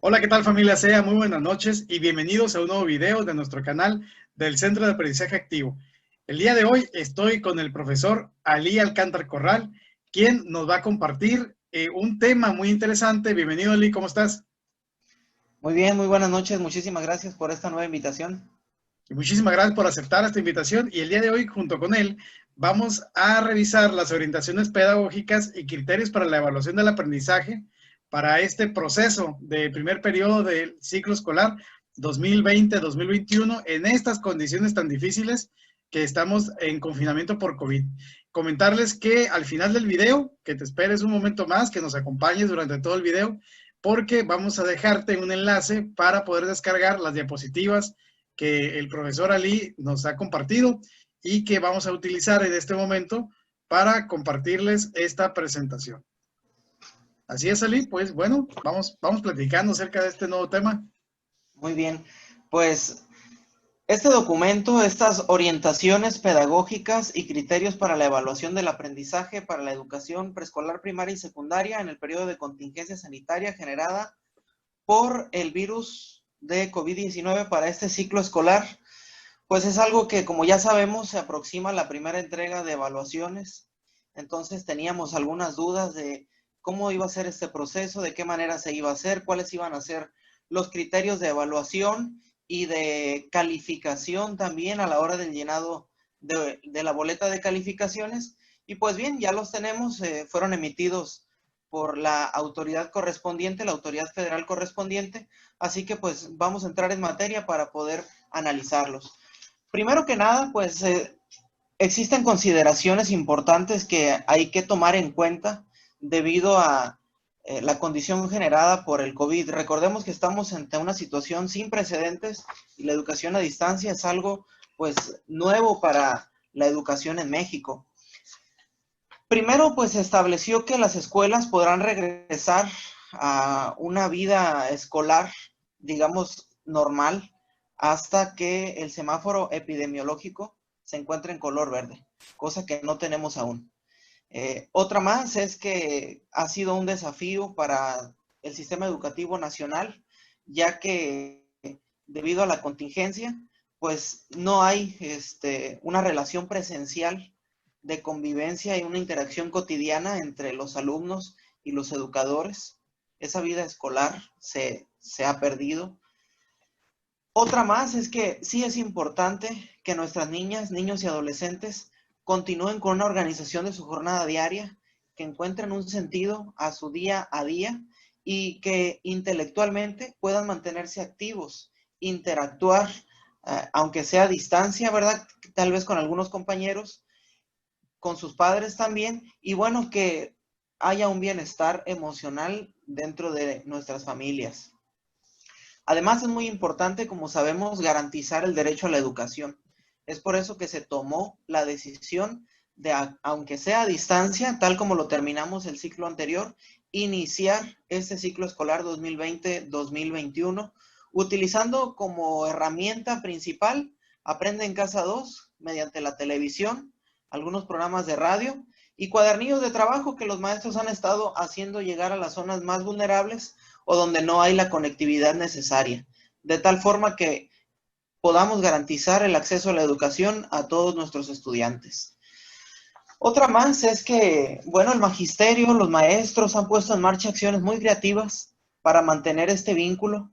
Hola, ¿qué tal familia SEA? Muy buenas noches y bienvenidos a un nuevo video de nuestro canal del Centro de Aprendizaje Activo. El día de hoy estoy con el profesor Ali Alcántar Corral, quien nos va a compartir un tema muy interesante. Bienvenido, Ali, ¿cómo estás? Muy bien, muy buenas noches. Muchísimas gracias por esta nueva invitación. Y muchísimas gracias por aceptar esta invitación y el día de hoy junto con él vamos a revisar las orientaciones pedagógicas y criterios para la evaluación del aprendizaje para este proceso de primer periodo del ciclo escolar 2020-2021 en estas condiciones tan difíciles que estamos en confinamiento por COVID. Comentarles que al final del video, que te esperes un momento más, que nos acompañes durante todo el video, porque vamos a dejarte un enlace para poder descargar las diapositivas que el profesor Ali nos ha compartido y que vamos a utilizar en este momento para compartirles esta presentación. Así es, Ali, pues bueno, vamos platicando acerca de este nuevo tema. Muy bien. Pues este documento, estas orientaciones pedagógicas y criterios para la evaluación del aprendizaje para la educación preescolar, primaria y secundaria en el periodo de contingencia sanitaria generada por el virus de COVID-19 para este ciclo escolar, pues es algo que, como ya sabemos, se aproxima la primera entrega de evaluaciones. Entonces teníamos algunas dudas de cómo iba a ser este proceso, de qué manera se iba a hacer, cuáles iban a ser los criterios de evaluación y de calificación también a la hora del llenado de la boleta de calificaciones. Y pues bien, ya los tenemos, fueron emitidos por la autoridad correspondiente, la autoridad federal correspondiente. Así que pues vamos a entrar en materia para poder analizarlos. Primero que nada, pues existen consideraciones importantes que hay que tomar en cuenta debido a la condición generada por el COVID. Recordemos que estamos ante una situación sin precedentes y la educación a distancia es algo pues nuevo para la educación en México. Primero, pues se estableció que las escuelas podrán regresar a una vida escolar, digamos, normal, hasta que el semáforo epidemiológico se encuentre en color verde, cosa que no tenemos aún. Otra más es que ha sido un desafío para el sistema educativo nacional, ya que debido a la contingencia, pues no hay una relación presencial de convivencia y una interacción cotidiana entre los alumnos y los educadores. Esa vida escolar se ha perdido. Otra más es que sí es importante que nuestras niñas, niños y adolescentes continúen con una organización de su jornada diaria, que encuentren un sentido a su día a día y que intelectualmente puedan mantenerse activos, interactuar, aunque sea a distancia, ¿verdad? Tal vez con algunos compañeros, con sus padres también, y bueno, que haya un bienestar emocional dentro de nuestras familias. Además, es muy importante, como sabemos, garantizar el derecho a la educación. Es por eso que se tomó la decisión de, aunque sea a distancia, tal como lo terminamos el ciclo anterior, iniciar este ciclo escolar 2020-2021, utilizando como herramienta principal Aprende en Casa 2, mediante la televisión, algunos programas de radio y cuadernillos de trabajo que los maestros han estado haciendo llegar a las zonas más vulnerables o donde no hay la conectividad necesaria, de tal forma que podamos garantizar el acceso a la educación a todos nuestros estudiantes. Otra más es que, bueno, el magisterio, los maestros han puesto en marcha acciones muy creativas para mantener este vínculo,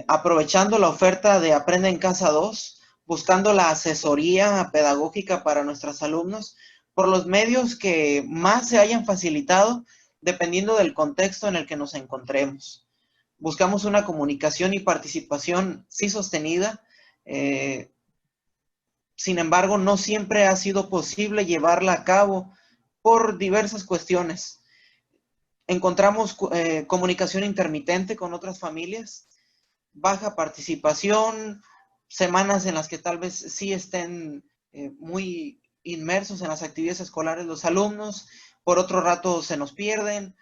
aprovechando la oferta de Aprende en Casa 2, buscando la asesoría pedagógica para nuestros alumnos por los medios que más se hayan facilitado dependiendo del contexto en el que nos encontremos. Buscamos una comunicación y participación sí sostenida, sin embargo, no siempre ha sido posible llevarla a cabo por diversas cuestiones. Encontramos comunicación intermitente con otras familias, baja participación, semanas en las que tal vez sí estén muy inmersos en las actividades escolares los alumnos, por otro rato se nos pierden,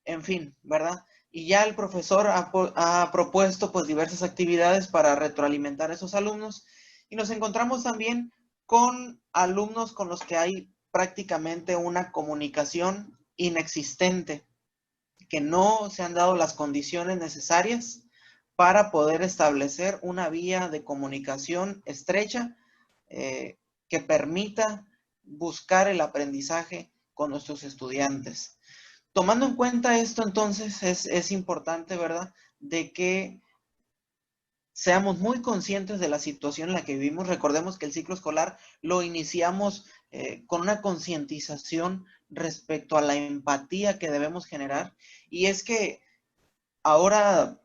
en fin, ¿verdad? Y ya el profesor ha propuesto pues diversas actividades para retroalimentar a esos alumnos y nos encontramos también con alumnos con los que hay prácticamente una comunicación inexistente. que no se han dado las condiciones necesarias para poder establecer una vía de comunicación estrecha que permita buscar el aprendizaje con nuestros estudiantes. Tomando en cuenta esto, entonces, es importante, ¿verdad?, de que seamos muy conscientes de la situación en la que vivimos. Recordemos que el ciclo escolar lo iniciamos con una concientización respecto a la empatía que debemos generar. Y es que ahora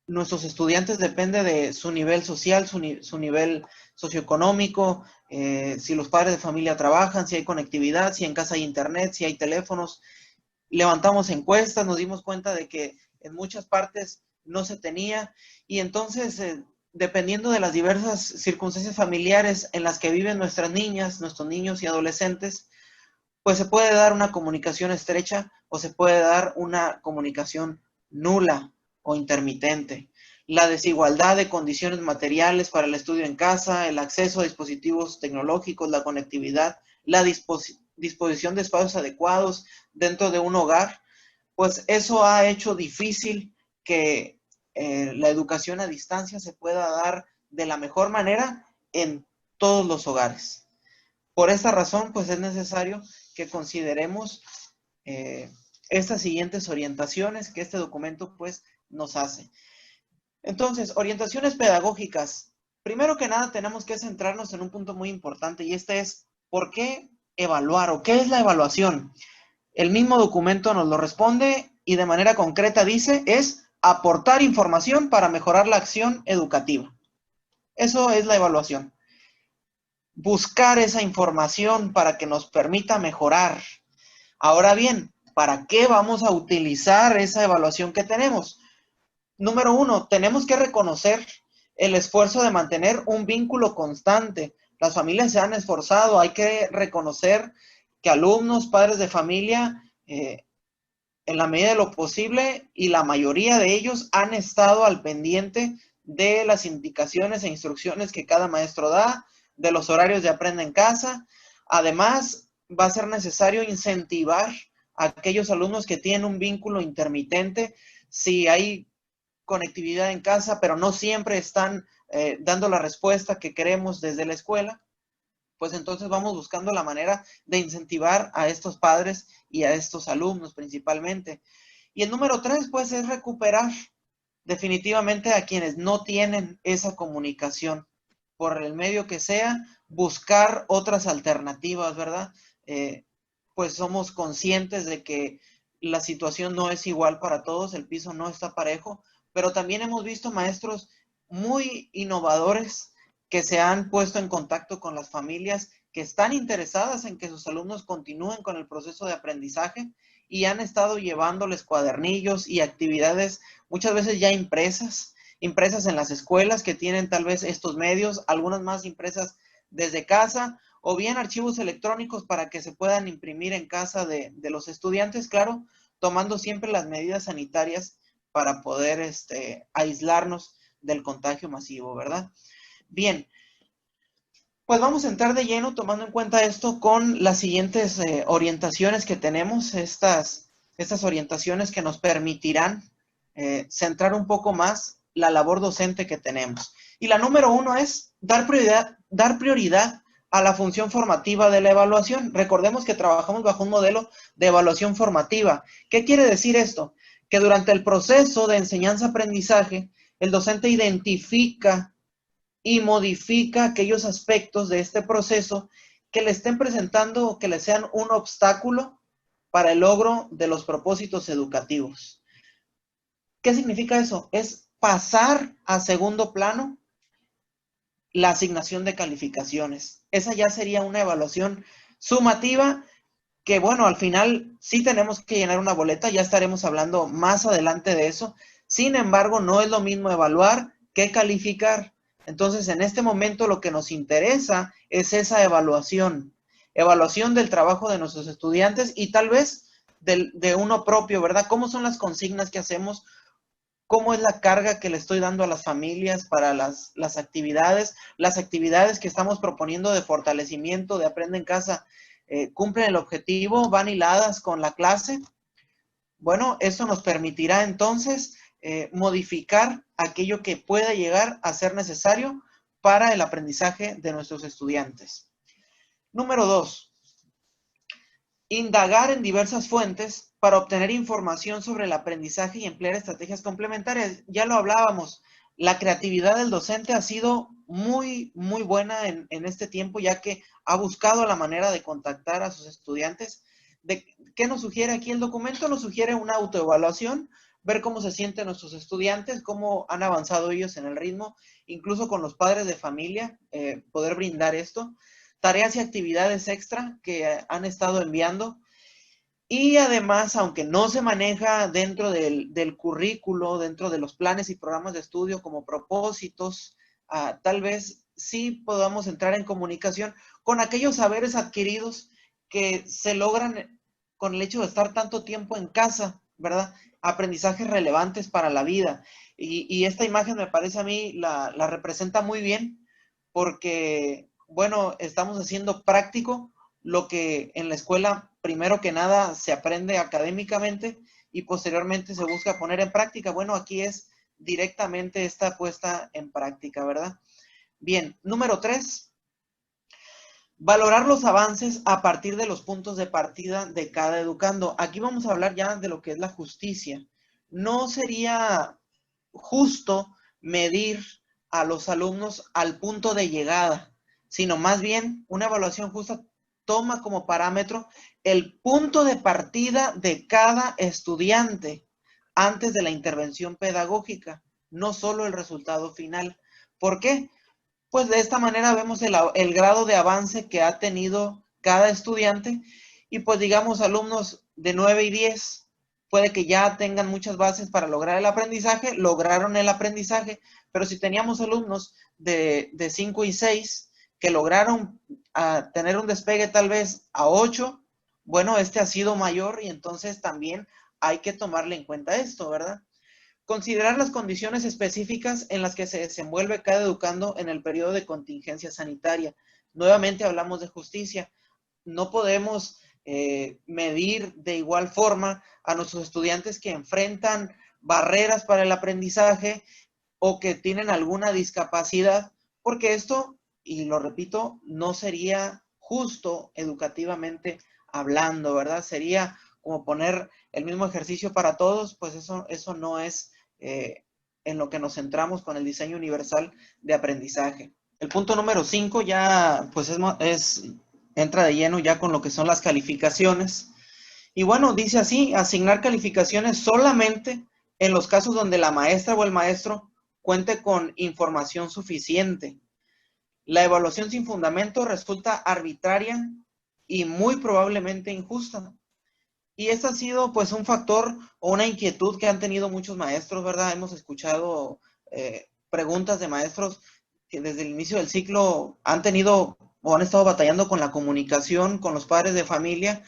nuestros estudiantes depende de su nivel social, su nivel socioeconómico, si los padres de familia trabajan, si hay conectividad, si en casa hay internet, si hay teléfonos. Levantamos encuestas, nos dimos cuenta de que en muchas partes no se tenía, y entonces, dependiendo de las diversas circunstancias familiares en las que viven nuestras niñas, nuestros niños y adolescentes, pues se puede dar una comunicación estrecha o se puede dar una comunicación nula o intermitente. La desigualdad de condiciones materiales para el estudio en casa, el acceso a dispositivos tecnológicos, la conectividad, la disposición de espacios adecuados dentro de un hogar, pues eso ha hecho difícil que la educación a distancia se pueda dar de la mejor manera en todos los hogares. Por esta razón, pues es necesario que consideremos estas siguientes orientaciones que este documento pues nos hace. Entonces, orientaciones pedagógicas. Primero que nada tenemos que centrarnos en un punto muy importante, y este es, ¿por qué evaluar o qué es la evaluación? El mismo documento nos lo responde y de manera concreta dice, es aportar información para mejorar la acción educativa. Eso es la evaluación. Buscar esa información para que nos permita mejorar. Ahora bien, ¿para qué vamos a utilizar esa evaluación que tenemos? Número uno, tenemos que reconocer el esfuerzo de mantener un vínculo constante. Las familias se han esforzado, hay que reconocer que alumnos, padres de familia, en la medida de lo posible, y la mayoría de ellos han estado al pendiente de las indicaciones e instrucciones que cada maestro da, de los horarios de aprende en casa. Además, va a ser necesario incentivar a aquellos alumnos que tienen un vínculo intermitente. Si hay conectividad en casa, pero no siempre están dando la respuesta que queremos desde la escuela, pues entonces vamos buscando la manera de incentivar a estos padres y a estos alumnos principalmente. Y el número 3, pues, es recuperar definitivamente a quienes no tienen esa comunicación, por el medio que sea, buscar otras alternativas, ¿verdad? Pues somos conscientes de que la situación no es igual para todos, el piso no está parejo, pero también hemos visto maestros muy innovadores que se han puesto en contacto con las familias que están interesadas en que sus alumnos continúen con el proceso de aprendizaje, y han estado llevándoles cuadernillos y actividades muchas veces ya impresas en las escuelas que tienen tal vez estos medios, algunas más impresas desde casa, o bien archivos electrónicos para que se puedan imprimir en casa de los estudiantes, claro, tomando siempre las medidas sanitarias para poder aislarnos del contagio masivo, ¿verdad? Bien, pues vamos a entrar de lleno tomando en cuenta esto con las siguientes orientaciones que tenemos, estas orientaciones que nos permitirán centrar un poco más la labor docente que tenemos. Y la número 1 es dar prioridad a la función formativa de la evaluación. Recordemos que trabajamos bajo un modelo de evaluación formativa. ¿Qué quiere decir esto? Que durante el proceso de enseñanza-aprendizaje, el docente identifica y modifica aquellos aspectos de este proceso que le estén presentando o que le sean un obstáculo para el logro de los propósitos educativos. ¿Qué significa eso? Es pasar a segundo plano la asignación de calificaciones. Esa ya sería una evaluación sumativa que, bueno, al final sí tenemos que llenar una boleta, ya estaremos hablando más adelante de eso. Sin embargo, no es lo mismo evaluar que calificar. Entonces, en este momento lo que nos interesa es esa evaluación del trabajo de nuestros estudiantes y tal vez de uno propio, ¿verdad? ¿Cómo son las consignas que hacemos? ¿Cómo es la carga que le estoy dando a las familias para las actividades que estamos proponiendo de fortalecimiento, de aprende en casa? ¿Cumplen el objetivo? ¿Van hiladas con la clase? Bueno, eso nos permitirá entonces modificar aquello que pueda llegar a ser necesario para el aprendizaje de nuestros estudiantes. Número 2. Indagar en diversas fuentes para obtener información sobre el aprendizaje y emplear estrategias complementarias. Ya lo hablábamos, la creatividad del docente ha sido muy buena en este tiempo, ya que ha buscado la manera de contactar a sus estudiantes. ¿Qué nos sugiere aquí el documento? Nos sugiere una autoevaluación, ver cómo se sienten nuestros estudiantes, cómo han avanzado ellos en el ritmo, incluso con los padres de familia, poder brindar esto. Tareas y actividades extra que han estado enviando. Y además, aunque no se maneja dentro del currículo, dentro de los planes y programas de estudio como propósitos, tal vez sí podamos entrar en comunicación con aquellos saberes adquiridos que se logran con el hecho de estar tanto tiempo en casa, ¿verdad? Aprendizajes relevantes para la vida. Y esta imagen me parece a mí la representa muy bien porque, bueno, estamos haciendo práctico lo que en la escuela, primero que nada, se aprende académicamente y posteriormente se busca poner en práctica. Bueno, aquí es directamente esta puesta en práctica, ¿verdad? Bien, número 3, valorar los avances a partir de los puntos de partida de cada educando. Aquí vamos a hablar ya de lo que es la justicia. No sería justo medir a los alumnos al punto de llegada, sino más bien una evaluación justa toma como parámetro el punto de partida de cada estudiante antes de la intervención pedagógica, no solo el resultado final. ¿Por qué? Pues de esta manera vemos el grado de avance que ha tenido cada estudiante y pues digamos alumnos de 9 y 10 puede que ya tengan muchas bases para lograr el aprendizaje, lograron el aprendizaje, pero si teníamos alumnos de 5 y 6 que lograron tener un despegue tal vez a 8, bueno, este ha sido mayor y entonces también hay que tomarle en cuenta esto, ¿verdad? Considerar las condiciones específicas en las que se desenvuelve cada educando en el periodo de contingencia sanitaria. Nuevamente hablamos de justicia. No podemos medir de igual forma a nuestros estudiantes que enfrentan barreras para el aprendizaje o que tienen alguna discapacidad, porque esto, y lo repito, no sería justo educativamente hablando, ¿verdad? Sería como poner el mismo ejercicio para todos, pues eso no es en lo que nos centramos con el diseño universal de aprendizaje. El punto número 5 ya pues entra de lleno ya con lo que son las calificaciones. Y bueno, dice así, asignar calificaciones solamente en los casos donde la maestra o el maestro cuente con información suficiente. La evaluación sin fundamento resulta arbitraria y muy probablemente injusta. Y este ha sido pues un factor o una inquietud que han tenido muchos maestros, ¿verdad? Hemos escuchado preguntas de maestros que desde el inicio del ciclo han tenido o han estado batallando con la comunicación con los padres de familia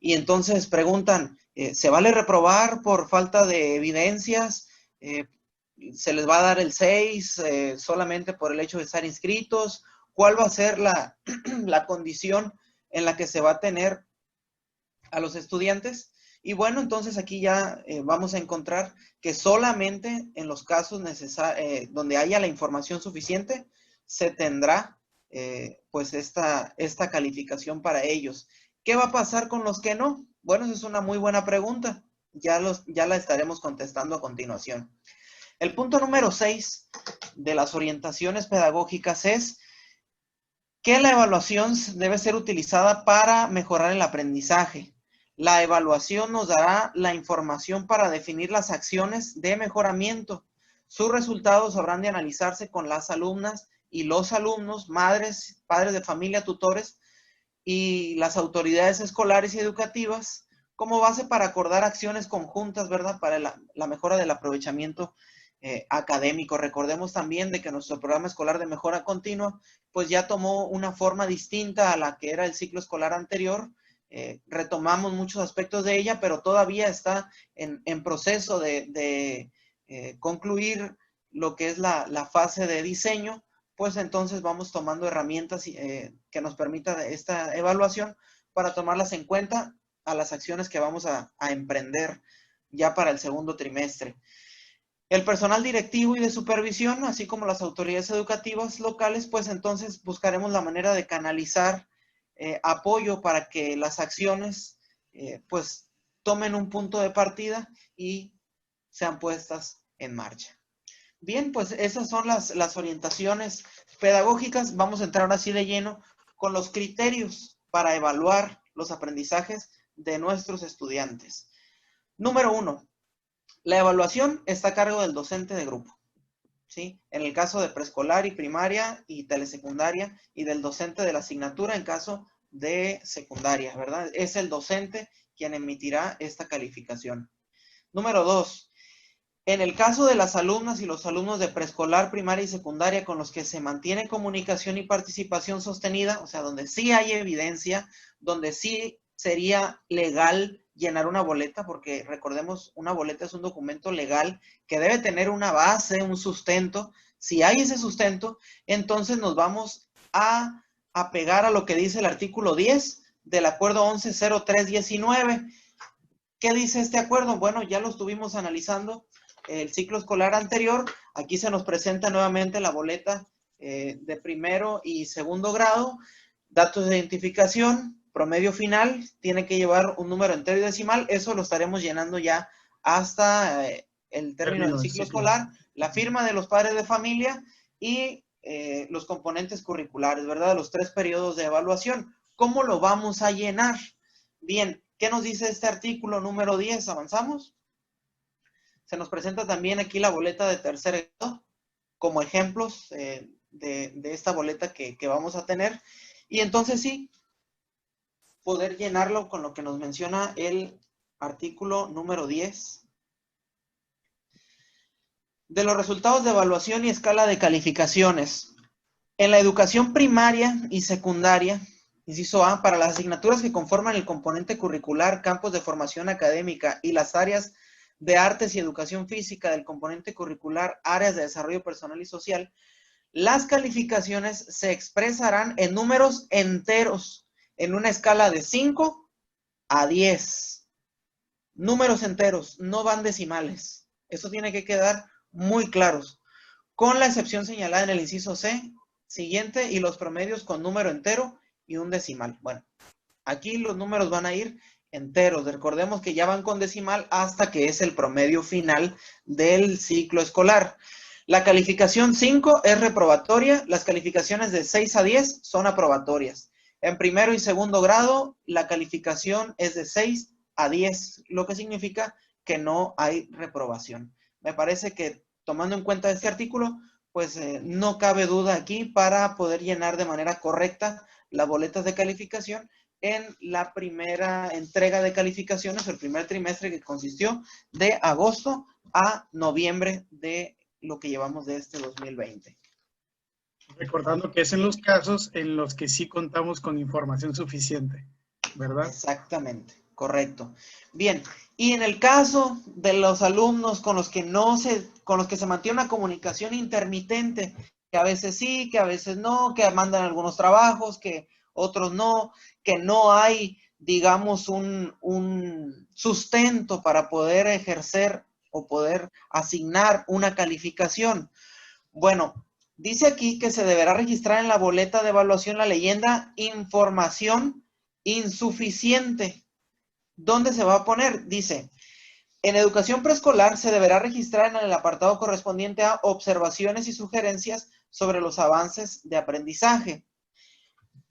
y entonces preguntan, ¿se vale reprobar por falta de evidencias? ¿Se les va a dar el 6 solamente por el hecho de estar inscritos? ¿Cuál va a ser la condición en la que se va a tener a los estudiantes? Y bueno, entonces aquí ya vamos a encontrar que solamente en los casos donde haya la información suficiente se tendrá pues esta calificación para ellos. ¿Qué va a pasar con los que no? Bueno, esa es una muy buena pregunta. Ya la estaremos contestando a continuación. El punto número 6 de las orientaciones pedagógicas es que la evaluación debe ser utilizada para mejorar el aprendizaje. La evaluación nos dará la información para definir las acciones de mejoramiento. Sus resultados habrán de analizarse con las alumnas y los alumnos, madres, padres de familia, tutores y las autoridades escolares y educativas como base para acordar acciones conjuntas, ¿verdad? Para la mejora del aprovechamiento académico. Recordemos también de que nuestro programa escolar de mejora continua, pues ya tomó una forma distinta a la que era el ciclo escolar anterior. Retomamos muchos aspectos de ella, pero todavía está en proceso de concluir lo que es la fase de diseño, pues entonces vamos tomando herramientas que nos permita esta evaluación para tomarlas en cuenta a las acciones que vamos a emprender ya para el segundo trimestre. El personal directivo y de supervisión, así como las autoridades educativas locales, pues entonces buscaremos la manera de canalizar apoyo para que las acciones pues tomen un punto de partida y sean puestas en marcha. Bien, pues esas son las orientaciones pedagógicas. Vamos a entrar ahora sí de lleno con los criterios para evaluar los aprendizajes de nuestros estudiantes. Número 1, la evaluación está a cargo del docente de grupo, ¿sí? En el caso de preescolar y primaria y telesecundaria, y del docente de la asignatura en caso de secundaria, ¿verdad? Es el docente quien emitirá esta calificación. Número 2, en el caso de las alumnas y los alumnos de preescolar, primaria y secundaria con los que se mantiene comunicación y participación sostenida, o sea, donde sí hay evidencia, donde sí sería legal llenar una boleta, porque recordemos, una boleta es un documento legal que debe tener una base, un sustento. Si hay ese sustento, entonces nos vamos a apegar a lo que dice el artículo 10 del acuerdo 110319. ¿Qué dice este acuerdo? Bueno, ya lo estuvimos analizando el ciclo escolar anterior. Aquí se nos presenta nuevamente la boleta de primero y segundo grado, datos de identificación, promedio final, tiene que llevar un número entero y decimal. Eso lo estaremos llenando ya hasta el término del ciclo escolar, la firma de los padres de familia y los componentes curriculares, ¿verdad? Los 3 periodos de evaluación. ¿Cómo lo vamos a llenar? Bien, ¿qué nos dice este artículo número 10? ¿Avanzamos? Se nos presenta también aquí la boleta de tercer grado como ejemplos de esta boleta que vamos a tener. Y entonces sí, poder llenarlo con lo que nos menciona el artículo número 10. De los resultados de evaluación y escala de calificaciones. En la educación primaria y secundaria, inciso A, para las asignaturas que conforman el componente curricular, campos de formación académica y las áreas de artes y educación física del componente curricular, áreas de desarrollo personal y social, las calificaciones se expresarán en números enteros en una escala de 5 a 10. Números enteros, no van decimales. Eso tiene que quedar muy claros, con la excepción señalada en el inciso C siguiente y los promedios con número entero y un decimal. Bueno, aquí los números van a ir enteros. Recordemos que ya van con decimal hasta que es el promedio final del ciclo escolar. La calificación 5 es reprobatoria. Las calificaciones de 6 a 10 son aprobatorias. En primero y segundo grado, la calificación es de 6 a 10, lo que significa que no hay reprobación. Me parece que tomando en cuenta este artículo, pues no cabe duda aquí para poder llenar de manera correcta las boletas de calificación en la primera entrega de calificaciones, el primer trimestre que consistió de agosto a noviembre de lo que llevamos de este 2020. Recordando que es en los casos en los que sí contamos con información suficiente, ¿verdad? Exactamente, correcto. Bien, y en el caso de los alumnos con los que se mantiene una comunicación intermitente, que a veces sí, que a veces no, que mandan algunos trabajos, que otros no, que no hay, digamos, un sustento para poder ejercer o poder asignar una calificación. Bueno, dice aquí que se deberá registrar en la boleta de evaluación la leyenda información insuficiente. ¿Dónde se va a poner? Dice, en educación preescolar se deberá registrar en el apartado correspondiente a observaciones y sugerencias sobre los avances de aprendizaje.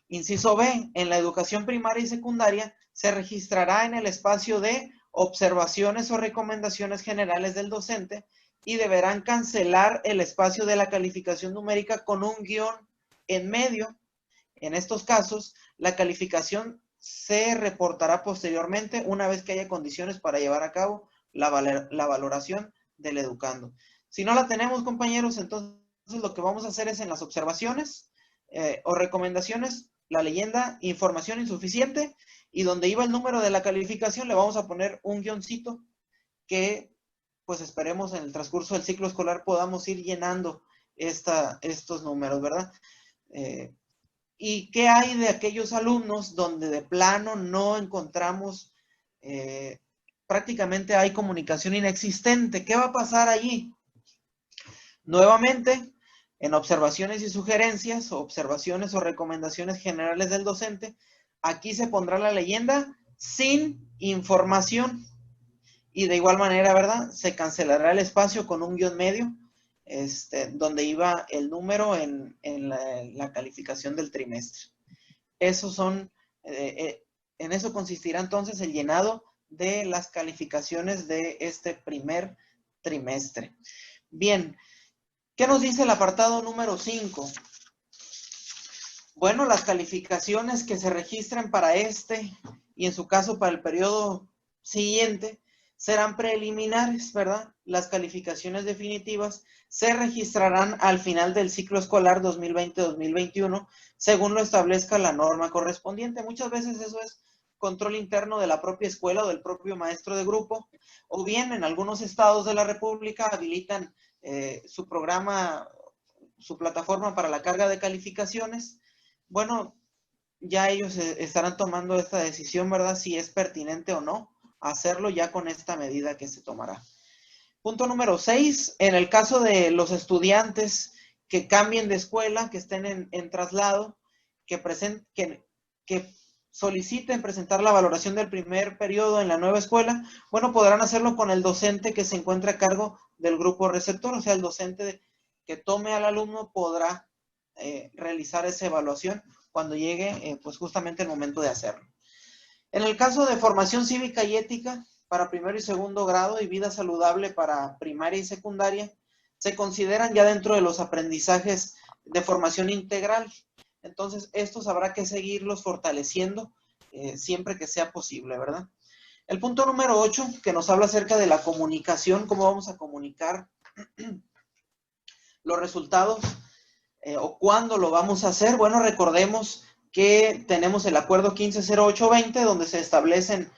Inciso B, en la educación primaria y secundaria se registrará en el espacio de observaciones o recomendaciones generales del docente y deberán cancelar el espacio de la calificación numérica con un guión en medio. En estos casos, la calificación se reportará posteriormente una vez que haya condiciones para llevar a cabo la valoración del educando. Si no la tenemos, compañeros, entonces lo que vamos a hacer es en las observaciones o recomendaciones, la leyenda información insuficiente, y donde iba el número de la calificación le vamos a poner un guioncito que pues esperemos en el transcurso del ciclo escolar podamos ir llenando estos números, ¿verdad? ¿Y qué hay de aquellos alumnos donde de plano no encontramos prácticamente hay comunicación inexistente. ¿Qué va a pasar allí? Nuevamente, en observaciones y sugerencias, observaciones o recomendaciones generales del docente, aquí se pondrá la leyenda sin información. Y de igual manera, ¿verdad? Se cancelará el espacio con un guión medio, donde iba el número en la calificación del trimestre. Esos son, en eso consistirá entonces el llenado de las calificaciones de este primer trimestre. Bien, ¿qué nos dice el apartado número 5? Bueno, las calificaciones que se registren para este y en su caso para el periodo siguiente serán preliminares, ¿verdad? Las calificaciones definitivas se registrarán al final del ciclo escolar 2020-2021, según lo establezca la norma correspondiente. Muchas veces eso es control interno de la propia escuela o del propio maestro de grupo, o bien en algunos estados de la República habilitan su programa, su plataforma para la carga de calificaciones. Bueno, ya ellos estarán tomando esta decisión, ¿verdad? Si es pertinente o no hacerlo ya con esta medida que se tomará. Punto número 6, en el caso de los estudiantes que cambien de escuela, que estén en traslado, que soliciten presentar la valoración del primer periodo en la nueva escuela, bueno, podrán hacerlo con el docente que se encuentre a cargo del grupo receptor, o sea, el docente que tome al alumno podrá realizar esa evaluación cuando llegue pues justamente el momento de hacerlo. En el caso de formación cívica y ética para primero y segundo grado y vida saludable para primaria y secundaria, se consideran ya dentro de los aprendizajes de formación integral. Entonces, estos habrá que seguirlos fortaleciendo siempre que sea posible, ¿verdad? El punto número 8, que nos habla acerca de la comunicación, cómo vamos a comunicar los resultados o cuándo lo vamos a hacer. Bueno, recordemos que tenemos el acuerdo 150820, donde se establecen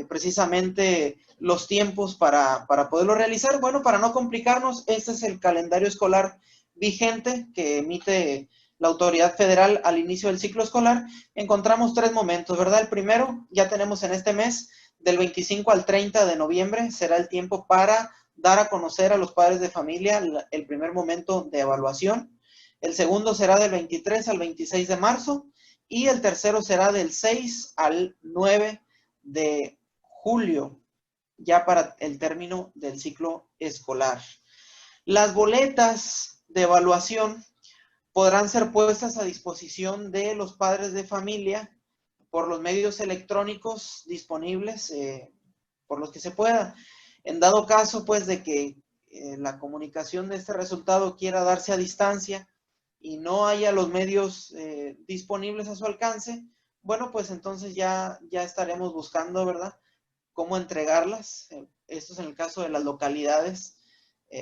precisamente los tiempos para poderlo realizar. Bueno, para no complicarnos, este es el calendario escolar vigente que emite la autoridad federal al inicio del ciclo escolar. Encontramos 3 momentos, ¿verdad? El primero, ya tenemos en este mes, del 25 al 30 de noviembre, será el tiempo para dar a conocer a los padres de familia el primer momento de evaluación. El segundo será del 23 al 26 de marzo y el tercero será del 6 al 9 de julio, ya para el término del ciclo escolar. Las boletas de evaluación podrán ser puestas a disposición de los padres de familia por los medios electrónicos disponibles, por los que se pueda. En dado caso, pues, de que la comunicación de este resultado quiera darse a distancia y no haya los medios disponibles a su alcance, bueno, pues entonces ya estaremos buscando, ¿verdad?, cómo entregarlas. Esto es en el caso de las localidades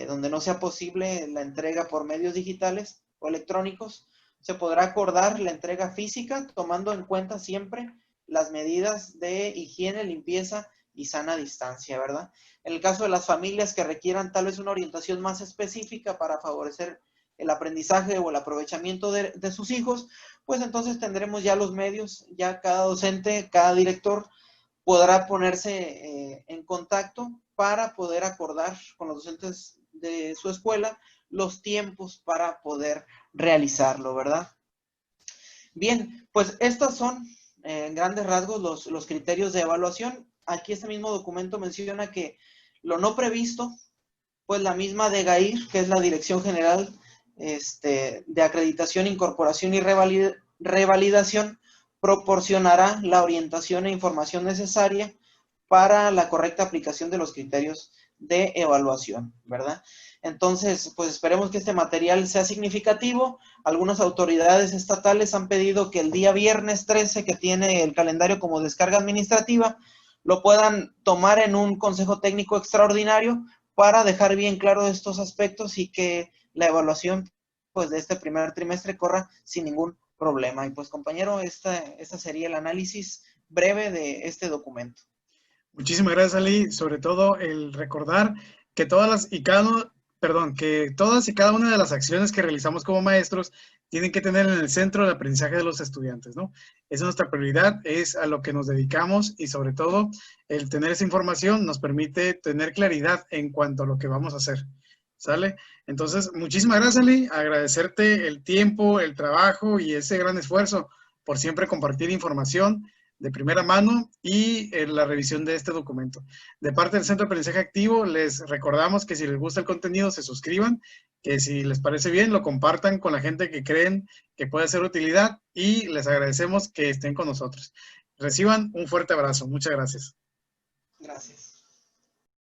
donde no sea posible la entrega por medios digitales o electrónicos. Se podrá acordar la entrega física tomando en cuenta siempre las medidas de higiene, limpieza y sana distancia, ¿verdad? En el caso de las familias que requieran tal vez una orientación más específica para favorecer el aprendizaje o el aprovechamiento de sus hijos, pues entonces tendremos ya los medios, ya cada docente, cada director podrá ponerse en contacto para poder acordar con los docentes de su escuela los tiempos para poder realizarlo, ¿verdad? Bien, pues estos son en grandes rasgos los criterios de evaluación. Aquí este mismo documento menciona que lo no previsto, pues la misma DGAIR, que es la Dirección General de Acreditación, Incorporación y Revalidación, proporcionará la orientación e información necesaria para la correcta aplicación de los criterios de evaluación, ¿verdad? Entonces, pues esperemos que este material sea significativo. Algunas autoridades estatales han pedido que el día viernes 13, que tiene el calendario como descarga administrativa, lo puedan tomar en un consejo técnico extraordinario para dejar bien claro estos aspectos y que la evaluación, pues, de este primer trimestre corra sin ningún problema. Y pues, compañero, este sería el análisis breve de este documento. Muchísimas gracias, Ali. Sobre todo el recordar que todas las y cada uno perdón, que todas y cada una de las acciones que realizamos como maestros tienen que tener en el centro el aprendizaje de los estudiantes, ¿no? Esa es nuestra prioridad, es a lo que nos dedicamos y sobre todo el tener esa información nos permite tener claridad en cuanto a lo que vamos a hacer, ¿sale? Entonces, muchísimas gracias, Ali, agradecerte el tiempo, el trabajo y ese gran esfuerzo por siempre compartir información de primera mano y la revisión de este documento. De parte del Centro de Aprendizaje Activo, les recordamos que si les gusta el contenido, se suscriban, que si les parece bien, lo compartan con la gente que creen que puede ser utilidad y les agradecemos que estén con nosotros. Reciban un fuerte abrazo. Muchas gracias. Gracias.